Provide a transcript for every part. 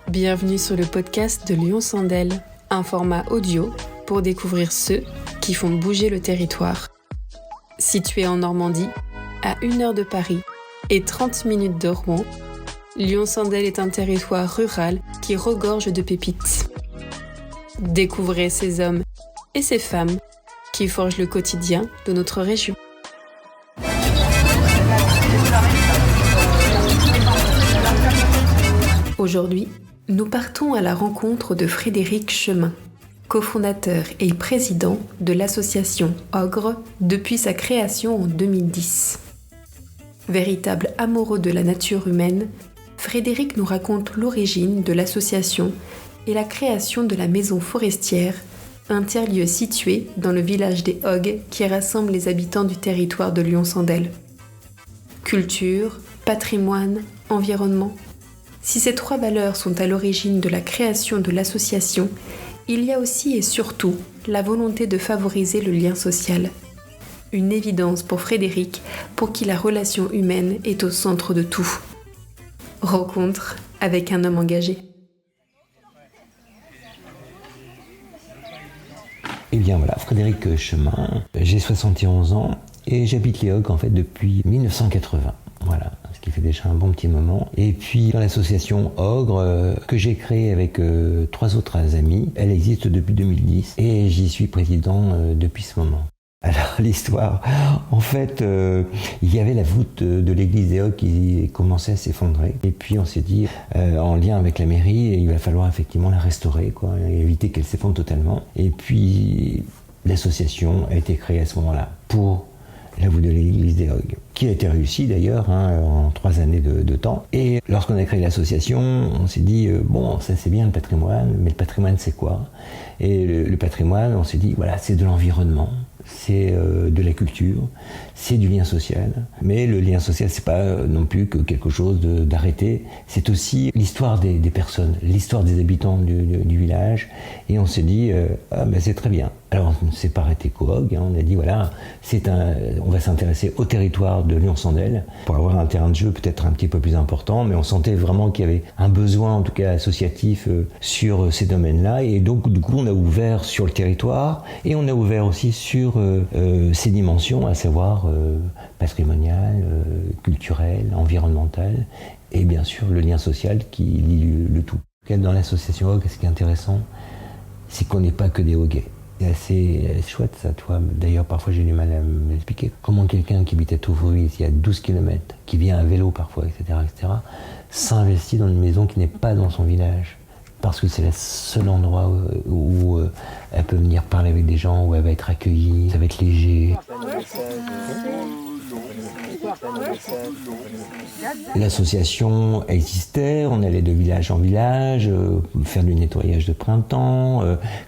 Bienvenue sur le podcast de Lyon Sandel, un format audio pour découvrir ceux qui font bouger le territoire. Situé en Normandie, à 1 heure de Paris et 30 minutes de Rouen, Lyon Sandel est un territoire rural qui regorge de pépites. Découvrez ces hommes et ces femmes qui forgent le quotidien de notre région. Aujourd'hui, nous partons à la rencontre de Frédéric Chemin, cofondateur et président de l'association Ogre depuis sa création en 2010. Véritable amoureux de la nature humaine, Frédéric nous raconte l'origine de l'association et la création de la Maison Forestière, un tiers-lieu situé dans le village des Ogres qui rassemble les habitants du territoire de Lyon Sandel. Culture, patrimoine, environnement. Si ces 3 valeurs sont à l'origine de la création de l'association, il y a aussi et surtout la volonté de favoriser le lien social. Une évidence pour Frédéric, pour qui la relation humaine est au centre de tout. Rencontre avec un homme engagé. Eh bien voilà, Frédéric Chemin, j'ai 71 ans et j'habite les Ogres en fait depuis 1980. Voilà, ce qui fait déjà un bon petit moment. Et puis dans l'association Ogre, que j'ai créée avec 3 autres amis, elle existe depuis 2010 et j'y suis président depuis ce moment. Alors l'histoire, en fait, il y avait la voûte de l'église des Ogres qui commençait à s'effondrer. Et puis on s'est dit, en lien avec la mairie, il va falloir effectivement la restaurer, quoi, et éviter qu'elle s'effondre totalement. Et puis l'association a été créée à ce moment-là pour la voûte de l'église des Ogres, qui a été réussie d'ailleurs en 3 années de temps. Et lorsqu'on a créé l'association, on s'est dit, bon, ça c'est bien le patrimoine, mais le patrimoine c'est quoi ? Et le patrimoine, on s'est dit, voilà, c'est de l'environnement, c'est de la culture, c'est du lien social. Mais le lien social, c'est pas non plus que quelque chose d'arrêté, c'est aussi l'histoire des personnes, l'histoire des habitants du village. Et on s'est dit, c'est très bien. Alors on ne s'est pas arrêté qu'au Ogre, on a dit voilà, on va s'intéresser au territoire de Lyon Sandel pour avoir un terrain de jeu peut-être un petit peu plus important, mais on sentait vraiment qu'il y avait un besoin en tout cas associatif sur ces domaines-là, et donc du coup on a ouvert sur le territoire et on a ouvert aussi sur ces dimensions, à savoir patrimoniales, culturelles, environnementales et bien sûr le lien social qui lie le tout. Dans l'association Ogre, ce qui est intéressant, c'est qu'on n'est pas que des Ogres. C'est assez chouette ça, toi. D'ailleurs, parfois j'ai du mal à m'expliquer comment quelqu'un qui habite à Touffreville, il y a 12 km, qui vient à vélo parfois, etc., s'investit dans une maison qui n'est pas dans son village. Parce que c'est le seul endroit où elle peut venir parler avec des gens, où elle va être accueillie, ça va être léger. L'association existait, on allait de village en village, faire du nettoyage de printemps,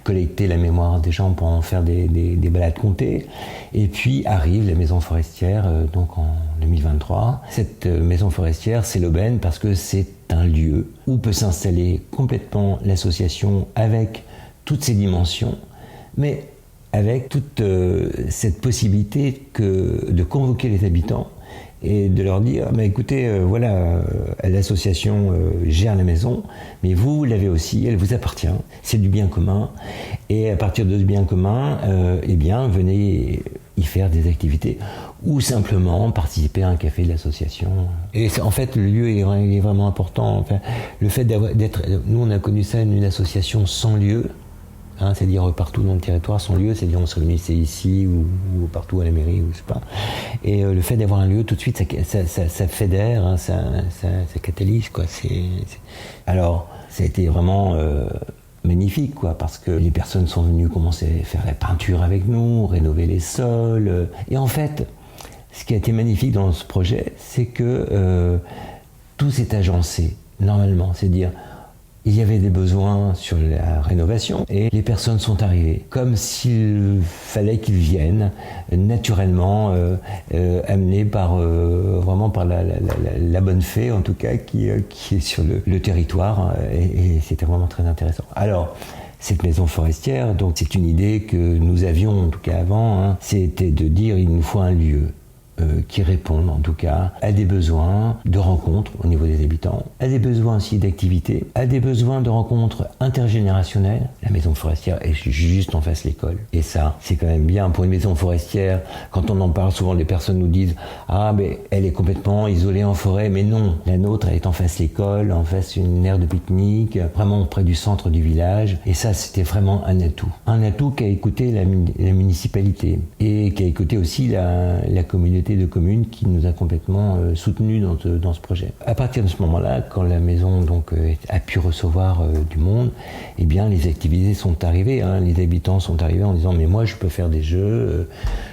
collecter la mémoire des gens pour en faire des balades comptées. Et puis arrive la maison forestière, donc en 2023. Cette maison forestière, c'est l'aubaine parce que c'est un lieu où peut s'installer complètement l'association avec toutes ses dimensions, mais avec toute cette possibilité de convoquer les habitants et de leur dire écoutez, voilà, l'association gère la maison, mais vous l'avez aussi, elle vous appartient, c'est du bien commun, et à partir de ce bien commun, venez y faire des activités ou simplement participer à un café de l'association. Et en fait, le lieu est vraiment important. Enfin, le fait d'être, nous on a connu ça, une association sans lieu. C'est-à-dire partout dans le territoire, son lieu, c'est-à-dire on se réunissait ici ou partout à la mairie, ou je sais pas. Et le fait d'avoir un lieu, tout de suite, ça fédère, ça catalyse, quoi. Alors, ça a été vraiment magnifique, quoi, parce que les personnes sont venues commencer à faire la peinture avec nous, rénover les sols. Et en fait, ce qui a été magnifique dans ce projet, c'est que tout s'est agencé, normalement. C'est-à-dire, il y avait des besoins sur la rénovation et les personnes sont arrivées comme s'il fallait qu'ils viennent naturellement, amenés vraiment par la bonne fée en tout cas qui est sur le territoire, et c'était vraiment très intéressant. Alors cette maison forestière. Donc c'est une idée que nous avions en tout cas avant, hein. C'était de dire il nous faut un lieu qui répondent en tout cas à des besoins de rencontres au niveau des habitants, à des besoins aussi d'activité, à des besoins de rencontres intergénérationnelles. La maison forestière est juste en face de l'école. Et ça, c'est quand même bien pour une maison forestière. Quand on en parle, souvent les personnes nous disent « Ah, mais elle est complètement isolée en forêt ». Mais non, la nôtre, elle est en face de l'école, en face d'une aire de pique-nique, vraiment près du centre du village. Et ça, c'était vraiment un atout. Un atout qu'a écouté la municipalité et qu'a écouté aussi la communauté de communes qui nous a complètement soutenus dans ce projet. À partir de ce moment-là, quand la maison donc a pu recevoir du monde, eh bien les activités sont arrivées, hein. Les habitants sont arrivés en disant mais moi je peux faire des jeux.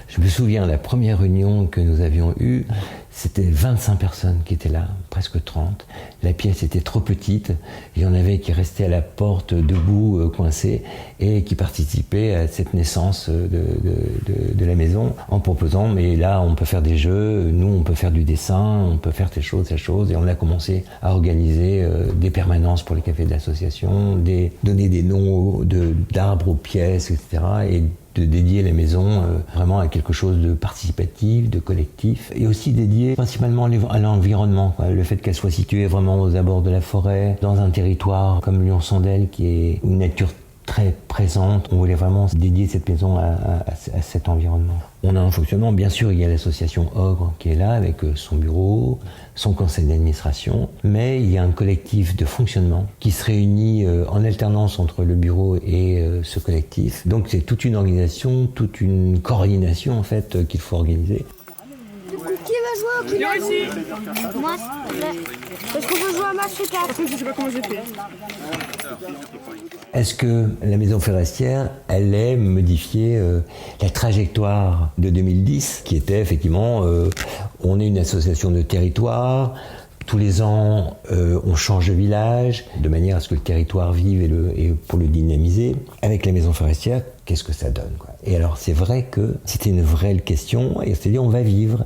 Je me souviens la première réunion que nous avions eue, c'était 25 personnes qui étaient là, presque 30. La pièce était trop petite. Il y en avait qui restaient à la porte debout, coincés, et qui participaient à cette naissance de la maison en proposant, mais là on peut faire des jeux, nous on peut faire du dessin, on peut faire telle chose, et on a commencé à organiser des permanences pour les cafés de l'association, donner des noms d'arbres aux pièces, etc. et de dédier la maison vraiment à quelque chose de participatif, de collectif, et aussi dédié principalement à l'environnement, quoi. Le fait qu'elle soit située vraiment aux abords de la forêt, dans un territoire comme Lyon-Sandel, qui est une nature très présente. On voulait vraiment dédier cette maison à cet environnement. On a un fonctionnement, bien sûr, il y a l'association Ogre qui est là avec son bureau, son conseil d'administration, mais il y a un collectif de fonctionnement qui se réunit en alternance entre le bureau et ce collectif. Donc c'est toute une organisation, toute une coordination en fait qu'il faut organiser. Qui va jouer au final? Moi, parce qu'on veut jouer à match 4. Je sais pas comment j'ai fait. Est-ce que la maison forestière allait modifier la trajectoire de 2010, qui était effectivement, on est une association de territoire, tous les ans on change de village, de manière à ce que le territoire vive et pour le dynamiser. Avec la maison forestière, qu'est-ce que ça donne, quoi. Et alors c'est vrai que c'était une vraie question, et c'est-à-dire on va vivre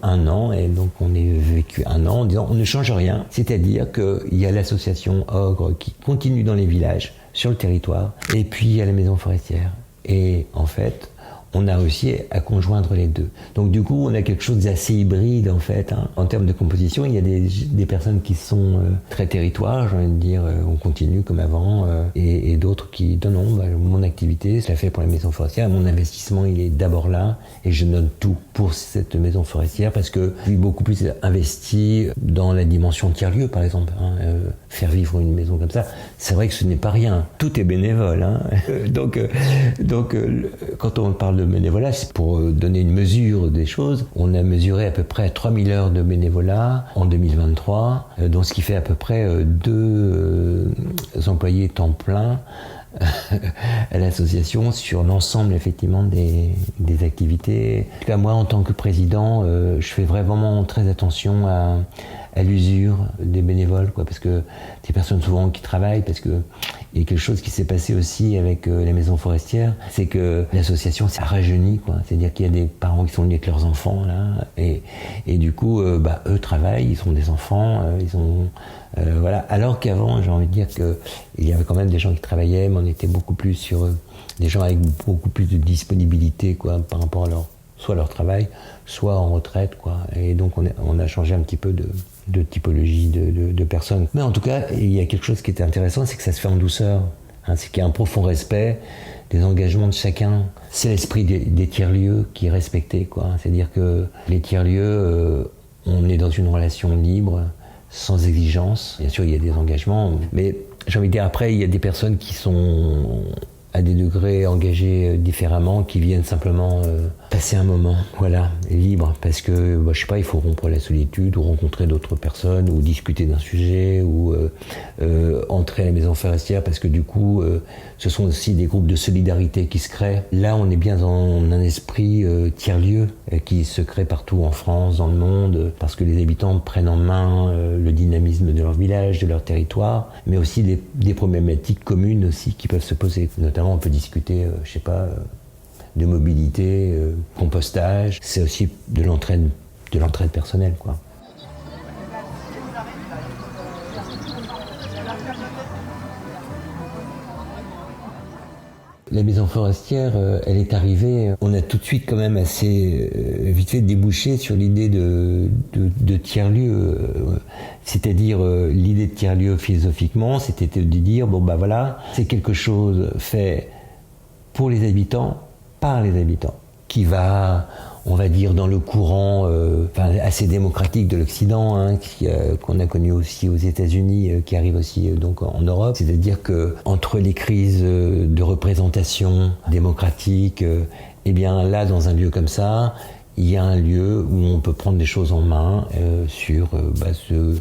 1 an, et donc on est vécu 1 an en disant on ne change rien, c'est-à-dire qu'il y a l'association Ogre qui continue dans les villages, sur le territoire, et puis il y a la maison forestière. Et en fait, on a réussi à conjoindre les deux. Donc du coup, on a quelque chose d'assez hybride en fait, hein. En termes de composition, il y a des personnes qui sont très territoires, j'ai envie de dire, on continue comme avant, et d'autres qui disent non, mon activité, je la fais pour la maison forestière, mon investissement, il est d'abord là, et je donne tout pour cette maison forestière, parce que je suis beaucoup plus investi dans la dimension tiers-lieu, par exemple, hein. Faire vivre une maison comme ça, c'est vrai que ce n'est pas rien, tout est bénévole, hein. donc, quand on parle de bénévolat, c'est pour donner une mesure des choses. On a mesuré à peu près 3000 heures de bénévolat en 2023, donc ce qui fait à peu près 2 employés temps plein à l'association sur l'ensemble effectivement des activités. En tout cas, moi, en tant que président, je fais vraiment très attention à l'usure des bénévoles, quoi, parce que des personnes souvent qui travaillent, parce que il y a quelque chose qui s'est passé aussi avec la maison forestière, c'est que l'association s'est rajeunie, quoi. C'est-à-dire qu'il y a des parents qui sont venus avec leurs enfants là, et du coup, eux travaillent, ils ont des enfants, ils ont voilà. Alors qu'avant, j'ai envie de dire que il y avait quand même des gens qui travaillaient, mais on était beaucoup plus sur des gens avec beaucoup plus de disponibilité, quoi, par rapport à soit leur travail, soit en retraite, quoi. Et donc on a changé un petit peu de typologie de personnes. Mais en tout cas, il y a quelque chose qui était intéressant, c'est que ça se fait en douceur, hein, c'est qu'il y a un profond respect des engagements de chacun. C'est l'esprit des tiers-lieux qui est respecté, quoi. C'est-à-dire que les tiers-lieux, on est dans une relation libre, sans exigence. Bien sûr, il y a des engagements, mais j'ai envie de dire, après, il y a des personnes qui sont à des degrés engagés différemment, qui viennent simplement passer un moment, voilà, libre, parce que, je sais pas, il faut rompre la solitude, ou rencontrer d'autres personnes, ou discuter d'un sujet, ou entrer à la maison forestière, parce que du coup, ce sont aussi des groupes de solidarité qui se créent. Là, on est bien dans un esprit tiers-lieu, qui se crée partout en France, dans le monde, parce que les habitants prennent en main le dynamisme de leur village, de leur territoire, mais aussi des problématiques communes aussi qui peuvent se poser. Notamment, on peut discuter, de mobilité, compostage. C'est aussi de l'entraide personnelle, quoi. La maison forestière, elle est arrivée, on a tout de suite quand même assez vite fait débouché sur l'idée de tiers-lieu. C'est-à-dire l'idée de tiers-lieu philosophiquement, c'était de dire, bon bah voilà, c'est quelque chose fait pour les habitants, par les habitants, qui va, on va dire, dans le courant assez démocratique de l'Occident, hein, qu'on a connu aussi aux États-Unis, qui arrive aussi donc en Europe. C'est-à-dire que entre les crises de représentation démocratique, eh bien là, dans un lieu comme ça, il y a un lieu où on peut prendre des choses en main sur ce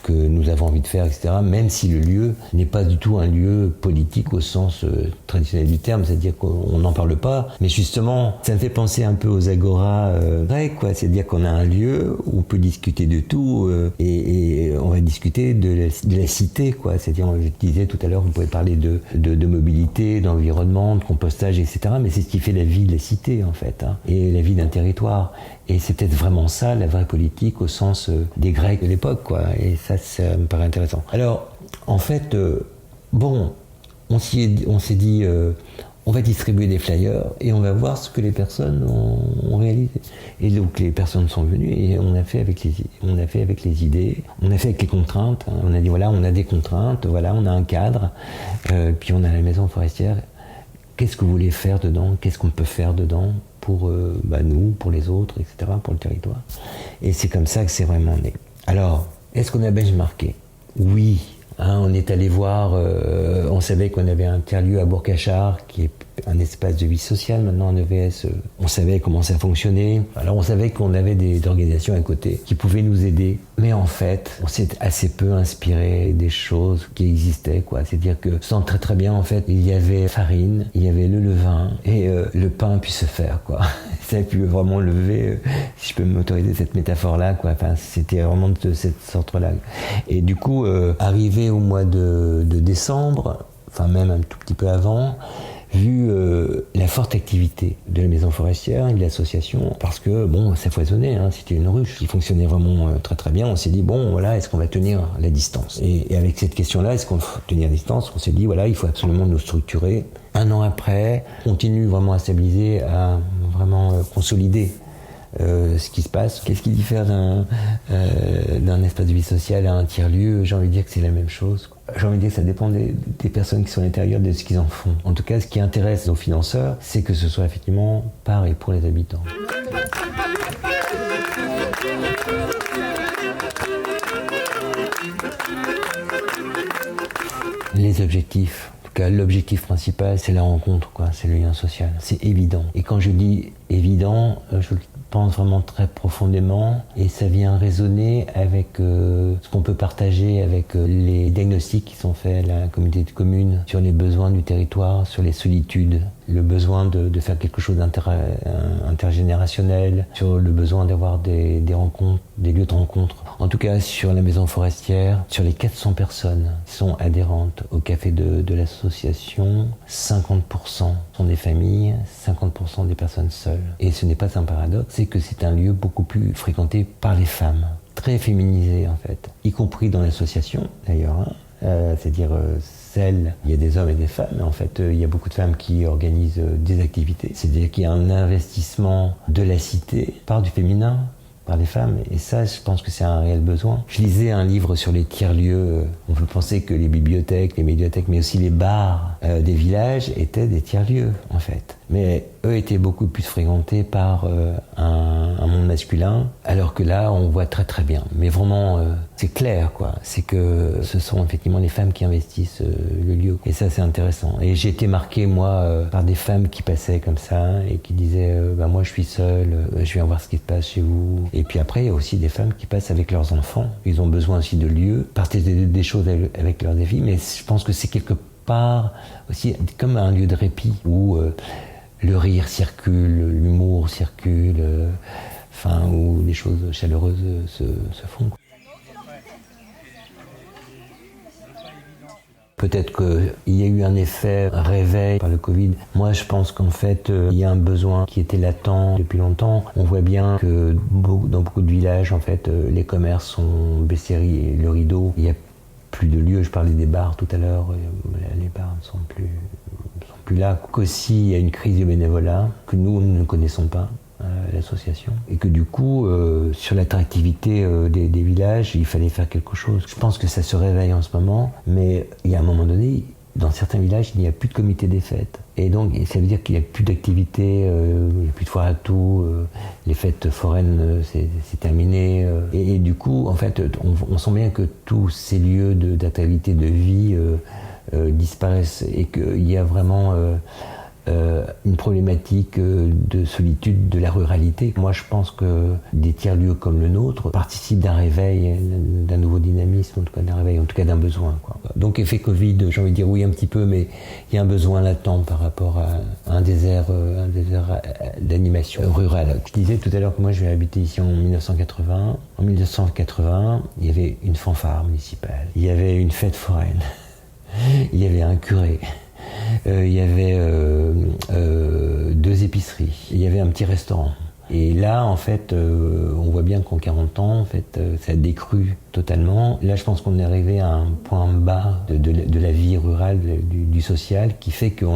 que nous avons envie de faire, etc. Même si le lieu n'est pas du tout un lieu politique au sens traditionnel du terme, c'est-à-dire qu'on n'en parle pas. Mais justement, ça me fait penser un peu aux agoras grecs, quoi. C'est-à-dire qu'on a un lieu où on peut discuter de tout et on va discuter de la cité, quoi. C'est-à-dire, je disais tout à l'heure, vous pouvez parler de mobilité, d'environnement, de compostage, etc. Mais c'est ce qui fait la vie de la cité, en fait, hein, et la vie d'un territoire. Et c'est peut-être vraiment ça, la vraie politique, au sens des Grecs de l'époque, quoi. Et ça me paraît intéressant. Alors, en fait, on s'est dit, on va distribuer des flyers et on va voir ce que les personnes ont réalisé. Et donc, les personnes sont venues et on a fait avec les idées, on a fait avec les contraintes. Hein. On a dit, voilà, on a des contraintes, voilà, on a un cadre, puis on a la maison forestière. Qu'est-ce que vous voulez faire dedans? Qu'est-ce qu'on peut faire dedans pour nous, pour les autres, etc., pour le territoire? Et c'est comme ça que c'est vraiment né. Alors, est-ce qu'on a benchmarké? Oui, hein, on est allé voir, on savait qu'on avait un tiers-lieu à Bourg-Cachard, qui est un espace de vie sociale maintenant en EVS. On savait comment ça fonctionnait. Alors on savait qu'on avait des organisations à côté qui pouvaient nous aider. Mais en fait, on s'est assez peu inspiré des choses qui existaient, quoi. C'est-à-dire que, sans très très bien, en fait, il y avait farine, il y avait le levain, et le pain pu se faire, quoi. Ça a pu vraiment lever, si je peux m'autoriser cette métaphore-là, quoi. Enfin, c'était vraiment de cette sorte-là. Et du coup, arrivé au mois de décembre, enfin même un tout petit peu avant, vu la forte activité de la maison forestière et de l'association, parce que ça foisonnait, hein, c'était une ruche qui fonctionnait vraiment très très bien. On s'est dit voilà, est-ce qu'on va tenir la distance? Et avec cette question-là, est-ce qu'on va tenir la distance? On s'est dit voilà, il faut absolument nous structurer. Un an après, on continue vraiment à stabiliser, à vraiment consolider ce qui se passe. Qu'est-ce qui diffère d'un espace de vie sociale à un tiers-lieu? J'ai envie de dire que c'est la même chose. J'ai envie de dire que ça dépend des personnes qui sont à l'intérieur, de ce qu'ils en font. En tout cas, ce qui intéresse nos financeurs, c'est que ce soit effectivement par et pour les habitants. Les objectifs. En tout cas, l'objectif principal, c'est la rencontre, quoi. C'est le lien social. C'est évident. Et quand je dis évident, je le pense vraiment très profondément, et ça vient résonner avec ce qu'on peut partager avec les diagnostics qui sont faits à la communauté de communes sur les besoins du territoire, sur les solitudes, le besoin de faire quelque chose d'intergénérationnel, sur le besoin d'avoir des rencontres, des lieux de rencontre. En tout cas, sur la maison forestière, sur les 400 personnes qui sont adhérentes au café de l'association, 50% sont des familles, 50% des personnes seules. Et ce n'est pas un paradoxe, c'est que c'est un lieu beaucoup plus fréquenté par les femmes, très féminisé en fait, y compris dans l'association d'ailleurs, hein. C'est-à-dire il y a des hommes et des femmes, mais en fait il y a beaucoup de femmes qui organisent des activités, c'est-à-dire qu'il y a un investissement de la cité par du féminin, par les femmes, et ça, je pense que c'est un réel besoin. Je lisais un livre sur les tiers-lieux. On peut penser que les bibliothèques, les médiathèques, mais aussi les bars des villages étaient des tiers-lieux, en fait. Mais eux étaient beaucoup plus fréquentés par un monde masculin, alors que là, on voit très très bien. Mais vraiment, c'est clair, quoi. C'est que ce sont effectivement les femmes qui investissent le lieu. Et ça, c'est intéressant. Et j'ai été marqué, moi, par des femmes qui passaient comme ça et qui disaient moi, je suis seule, je viens voir ce qui se passe chez vous. Et puis après, il y a aussi des femmes qui passent avec leurs enfants. Ils ont besoin aussi de lieux, partager des choses avec leurs filles. Mais je pense que c'est quelque part aussi comme un lieu de répit où le rire circule, l'humour circule, où les choses chaleureuses se font. Peut-être qu'il y a eu un effet réveil par le Covid. Moi, je pense qu'en fait, il y a un besoin qui était latent depuis longtemps. On voit bien que dans beaucoup de villages, en fait, les commerces ont baissé le rideau. Il n'y a plus de lieux. Je parlais des bars tout à l'heure. Les bars ne sont plus plus là, qu'aussi il y a une crise du bénévolat que nous ne connaissons pas. L'association, et que du coup sur l'attractivité des villages il fallait faire quelque chose. Je pense que ça se réveille en ce moment, mais il y a un moment donné dans certains villages il n'y a plus de comité des fêtes, et donc ça veut dire qu'il n'y a plus d'activités, il n'y a plus de foire à tout, les fêtes foraines c'est terminé, et du coup en fait on sent bien que tous ces lieux d'activité de vie disparaissent, et qu'il y a vraiment une problématique de solitude de la ruralité. Moi, je pense que des tiers-lieux comme le nôtre participent d'un réveil, d'un nouveau dynamisme, en tout cas d'un réveil, en tout cas d'un besoin, quoi. Donc, effet Covid, j'ai envie de dire oui un petit peu, mais il y a un besoin latent par rapport à un désert d'animation rurale. Je disais tout à l'heure que moi, je vais habiter ici en 1980. En 1980, il y avait une fanfare municipale, il y avait une fête foraine, il y avait un curé. Il y avait 2 épiceries, il y avait un petit restaurant. Et là, en fait, on voit bien qu'en 40 ans, en fait, ça a décru totalement. Là, je pense qu'on est arrivé à un point bas de la vie rurale, du social, qui fait qu'il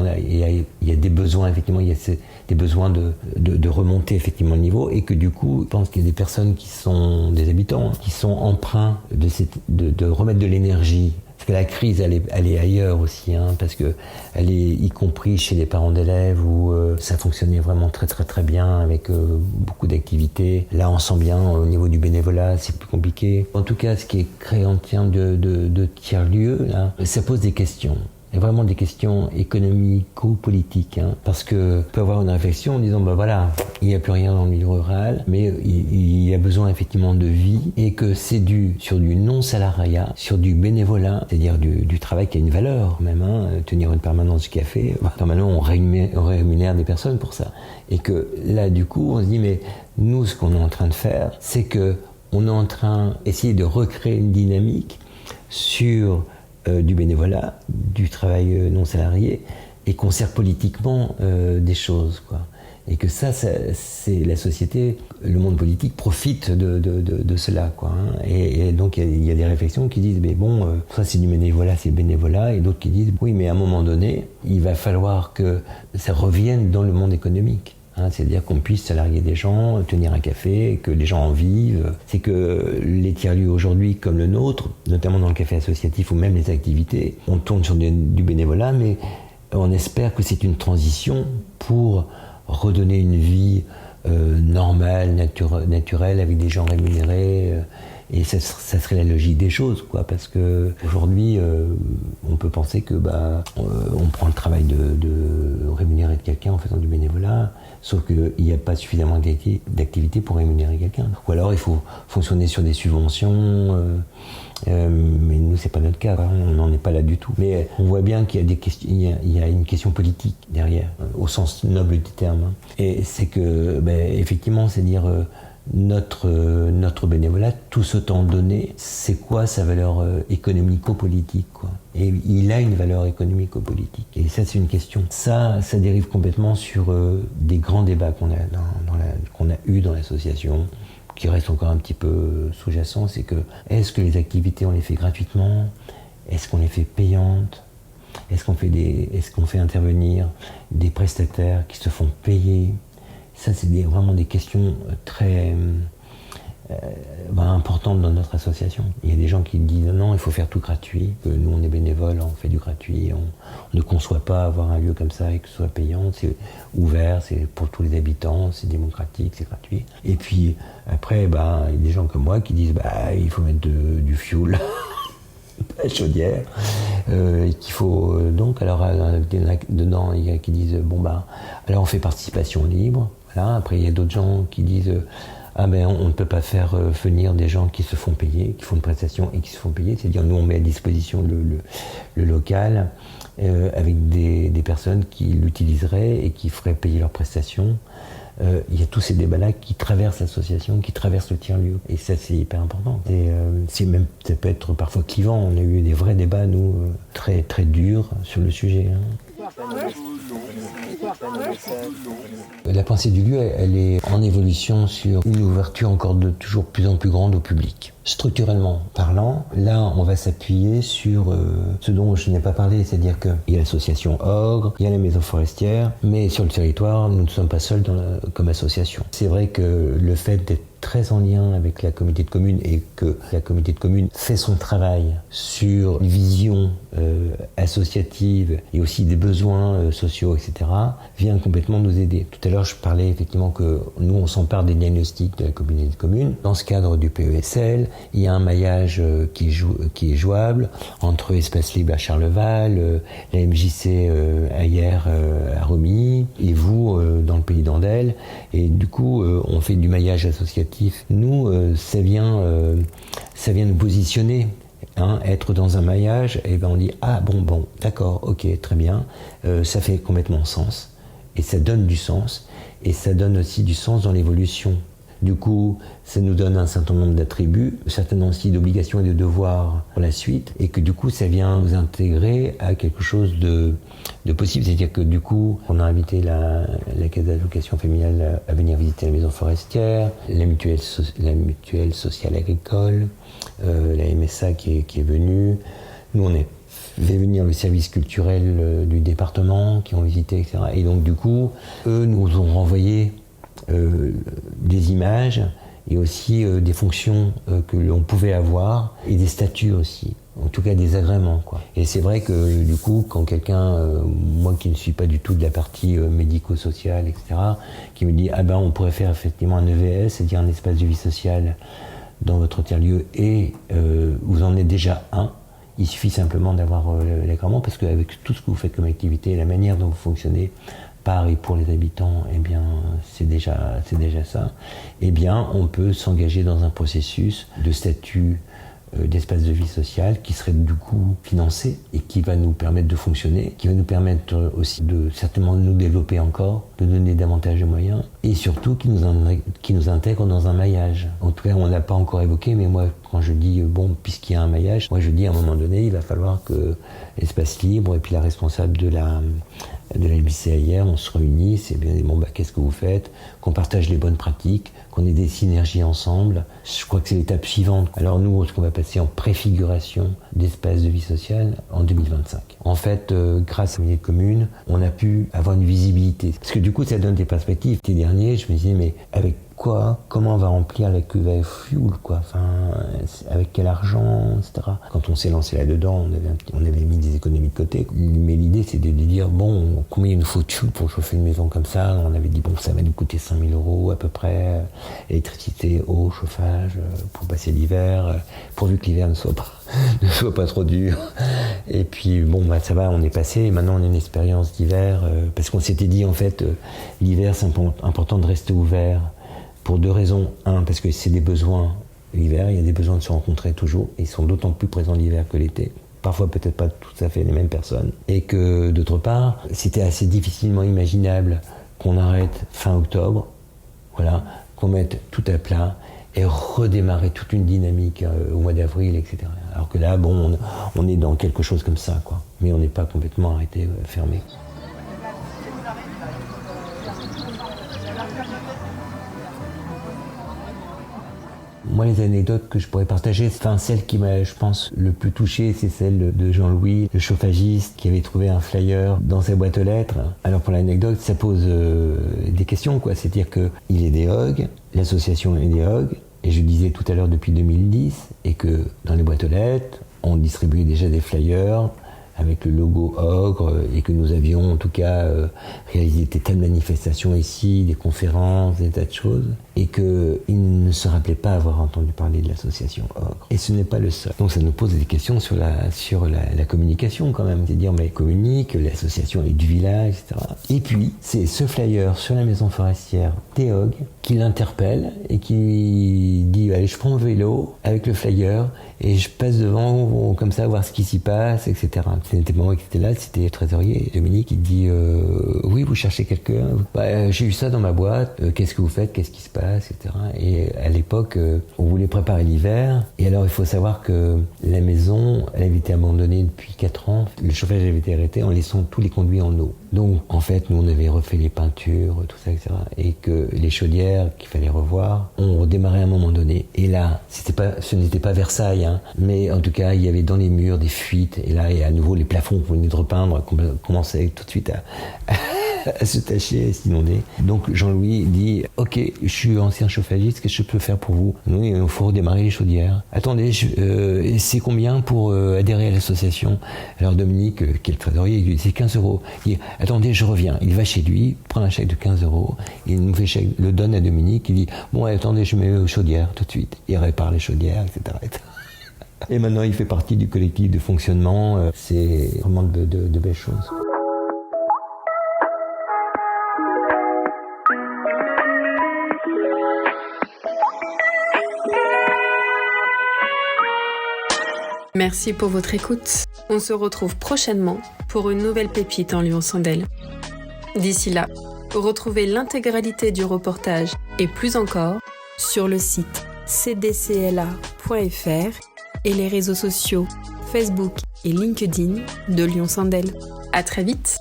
y a des besoins, effectivement, il y a des besoins de remonter effectivement le niveau, et que du coup, je pense qu'il y a des personnes qui sont des habitants, qui sont empreints de remettre de l'énergie. Parce que la crise, elle est ailleurs aussi, parce que elle est y compris chez les parents d'élèves où ça fonctionnait vraiment très très très bien avec beaucoup d'activités. Là, on sent bien au niveau du bénévolat, c'est plus compliqué. En tout cas, ce qui est créé en termes de tiers-lieux, là, ça pose des questions. Il y a vraiment des questions économico-politiques, parce que on peut avoir une réflexion en disant voilà, il n'y a plus rien dans le milieu rural, mais il y a besoin effectivement de vie, et que c'est dû sur du non-salariat, sur du bénévolat, c'est-à-dire du travail qui a une valeur même, tenir une permanence du café. Maintenant, on rémunère des personnes pour ça, et que là du coup on se dit mais nous ce qu'on est en train de faire, c'est que on est en train d'essayer de recréer une dynamique sur du bénévolat, du travail non salarié, et qu'on sert politiquement des choses, quoi. Et que ça c'est la société, le monde politique profite de cela, quoi. Et donc il y a des réflexions qui disent mais bon, ça c'est du bénévolat, c'est bénévolat, et d'autres qui disent oui, mais à un moment donné, il va falloir que ça revienne dans le monde économique. C'est-à-dire qu'on puisse salarier des gens, tenir un café, que les gens en vivent. C'est que les tiers-lieux aujourd'hui, comme le nôtre, notamment dans le café associatif ou même les activités, on tourne sur du bénévolat, mais on espère que c'est une transition pour redonner une vie normale, naturelle, avec des gens rémunérés. Et ça serait la logique des choses, quoi, parce que aujourd'hui, on peut penser que on prend le travail de rémunérer quelqu'un en faisant du bénévolat, sauf qu'il n'y a pas suffisamment d'activité pour rémunérer quelqu'un. Ou alors il faut fonctionner sur des subventions, mais nous c'est pas notre cas, on n'en est pas là du tout. Mais on voit bien qu'il y a des questions, il y a une question politique derrière, au sens noble du terme. Et c'est que, effectivement, c'est dire notre bénévolat, tout ce temps donné, c'est quoi sa valeur économico-politique, quoi. Et il a une valeur économico-politique. Et ça, c'est une question. Ça dérive complètement sur des grands débats qu'on a eu dans l'association, qui restent encore un petit peu sous-jacents. C'est que, est-ce que les activités, on les fait gratuitement? Est-ce qu'on les fait payantes? Est-ce qu'on fait intervenir des prestataires qui se font payer? Ça, c'est vraiment des questions très importantes dans notre association. Il y a des gens qui disent non, il faut faire tout gratuit, que nous on est bénévoles, on fait du gratuit, on ne conçoit pas avoir un lieu comme ça et que ce soit payant, c'est ouvert, c'est pour tous les habitants, c'est démocratique, c'est gratuit. Et puis après, il y a des gens comme moi qui disent il faut mettre du fioul. La chaudière, et qu'il faut donc, alors dedans il y a qui disent alors on fait participation libre. Voilà. Après il y a d'autres gens qui disent on ne peut pas faire venir des gens qui se font payer, qui font une prestation et qui se font payer, c'est-à-dire nous on met à disposition le local avec des personnes qui l'utiliseraient et qui feraient payer leurs prestations. Il y a tous ces débats-là qui traversent l'association, qui traversent le tiers-lieu. Et ça, c'est hyper important. Ça peut être parfois clivant. On a eu des vrais débats, nous, très, très durs sur le sujet. La pensée du lieu, elle est en évolution sur une ouverture encore de toujours plus en plus grande au public. Structurellement parlant, là, on va s'appuyer sur ce dont je n'ai pas parlé, c'est-à-dire qu'il y a l'association Ogre, il y a la maison forestière, mais sur le territoire, nous ne sommes pas seuls comme association. C'est vrai que le fait d'être très en lien avec la communauté de communes et que la communauté de communes fait son travail sur une vision associative et aussi des besoins sociaux, etc., vient complètement nous aider. Tout à l'heure, je parlais effectivement que nous, on s'empare des diagnostics de la communauté de communes. Dans ce cadre du PESL, il y a un maillage qui est jouable entre Espace Libre à Charleval, la MJC ailleurs à Romilly, et vous, dans le pays d'Andelle. Et du coup, on fait du maillage associatif. Nous, ça vient nous positionner. Être dans un maillage, et ben on dit ah bon, d'accord, ok, très bien, ça fait complètement sens, et ça donne du sens, et ça donne aussi du sens dans l'évolution. Du coup, ça nous donne un certain nombre d'attributs, certainement aussi d'obligations et de devoirs pour la suite, et que du coup, ça vient nous intégrer à quelque chose de possible. C'est-à-dire que du coup, on a invité la Caisse d'allocation familiale à venir visiter la maison forestière, la mutuelle sociale agricole, la MSA qui est venue. Nous, on est fait venir le service culturel du département qui ont visité, etc. Et donc, du coup, eux nous ont renvoyé des images et aussi des fonctions que l'on pouvait avoir et des statuts aussi, en tout cas des agréments, quoi. Et c'est vrai que du coup, quand quelqu'un, moi qui ne suis pas du tout de la partie médico-sociale, etc., qui me dit ah ben on pourrait faire effectivement un EVS, c'est-à-dire un espace de vie sociale dans votre tiers-lieu, et vous en êtes déjà un. Il suffit simplement d'avoir l'agrément, parce qu'avec tout ce que vous faites comme activité, la manière dont vous fonctionnez par et pour les habitants, eh bien, c'est déjà ça. Eh bien, on peut s'engager dans un processus de statut d'espace de vie sociale qui serait du coup financé et qui va nous permettre de fonctionner, qui va nous permettre aussi de certainement nous développer encore, de donner davantage de moyens, et surtout qui nous intègre dans un maillage. En tout cas, on l'a pas encore évoqué, mais moi, quand je dis bon, puisqu'il y a un maillage, moi je dis à un moment donné, il va falloir que l'espace libre et puis la responsable de la MJC hier, on se réunisse et bien bon bah qu'est-ce que vous faites, qu'on partage les bonnes pratiques, qu'on ait des synergies ensemble. Je crois que c'est l'étape suivante. Alors nous, ce qu'on va passer en préfiguration d'espace de vie sociale en 2025. En fait, grâce à la commune, on a pu avoir une visibilité. Parce que du coup, ça donne des perspectives. L'été dernier, je me disais mais avec quoi, comment on va remplir la cuve à fuel, quoi, enfin, avec quel argent, etc. Quand on s'est lancé là-dedans, on avait mis des économies de côté, mais l'idée c'était de dire, bon, combien il nous faut de fuel pour chauffer une maison comme ça? On avait dit, bon, ça va nous coûter 5 000 € à peu près, électricité, eau, chauffage, pour passer l'hiver, pourvu que l'hiver ne soit pas trop dur. Et puis, bon, bah, ça va, on est passé, et maintenant on a une expérience d'hiver, parce qu'on s'était dit, en fait, l'hiver, c'est important de rester ouvert, pour deux raisons. Un, parce que c'est des besoins l'hiver, il y a des besoins de se rencontrer toujours, et ils sont d'autant plus présents l'hiver que l'été. Parfois peut-être pas tout à fait les mêmes personnes. Et que d'autre part, c'était assez difficilement imaginable qu'on arrête fin octobre, voilà, qu'on mette tout à plat et redémarrer toute une dynamique au mois d'avril, etc. Alors que là, bon, on est dans quelque chose comme ça, quoi. Mais on n'est pas complètement arrêté, fermé. Moi, les anecdotes que je pourrais partager, enfin, celle qui m'a, je pense, le plus touché, c'est celle de Jean-Louis, le chauffagiste, qui avait trouvé un flyer dans sa boîte aux lettres. Alors, pour l'anecdote, ça pose des questions, quoi. C'est-à-dire qu'il est des HOG, l'association est des HOG, et je disais tout à l'heure depuis 2010, et que dans les boîtes aux lettres, on distribuait déjà des flyers avec le logo Ogre, et que nous avions en tout cas réalisé des tas de manifestations ici, des conférences, des tas de choses, et qu'il ne se rappelait pas avoir entendu parler de l'association Ogre. Et ce n'est pas le seul. Donc ça nous pose des questions sur la communication quand même, c'est-à-dire mais communique, l'association est du village, etc. Et puis c'est ce flyer sur la maison forestière des Ogre qui l'interpelle et qui dit allez, je prends mon vélo avec le flyer et je passe devant comme ça voir ce qui s'y passe, etc. Ce n'était pas moi qui étais là, c'était le trésorier Dominique qui dit oui, vous cherchez quelqu'un, j'ai eu ça dans ma boîte, qu'est-ce que vous faites, qu'est-ce qui se passe, glace, etc. Et à l'époque, on voulait préparer l'hiver. Et alors, il faut savoir que la maison, elle avait été abandonnée depuis 4 ans. Le chauffage avait été arrêté en laissant tous les conduits en eau. Donc, en fait, nous, on avait refait les peintures, tout ça, etc. Et que les chaudières qu'il fallait revoir, on redémarrait à un moment donné. Et là, ce n'était pas Versailles, hein, mais en tout cas, il y avait dans les murs des fuites. Et là, et à nouveau, les plafonds qu'on venait de repeindre commençaient tout de suite à se tacher, à s'inonder. Donc Jean-Louis dit « Ok, je suis ancien chauffagiste, qu'est-ce que je peux faire pour vous ?» Nous, il faut redémarrer les chaudières. « Attendez, c'est combien pour adhérer à l'association ?» Alors Dominique, qui est le trésorier, il lui dit « C'est 15 €. » Il dit « Attendez, je reviens. » Il va chez lui, prend un chèque de 15 €, il nous fait le donne à Dominique, il dit « Bon, attendez, je mets aux chaudières tout de suite. » Il répare les chaudières, etc. Et maintenant, il fait partie du collectif de fonctionnement. C'est vraiment de belles choses. Merci pour votre écoute. On se retrouve prochainement pour une nouvelle pépite en Lyon-Sandel. D'ici là, retrouvez l'intégralité du reportage et plus encore sur le site cdcla.fr et les réseaux sociaux Facebook et LinkedIn de Lyon-Sandel. À très vite!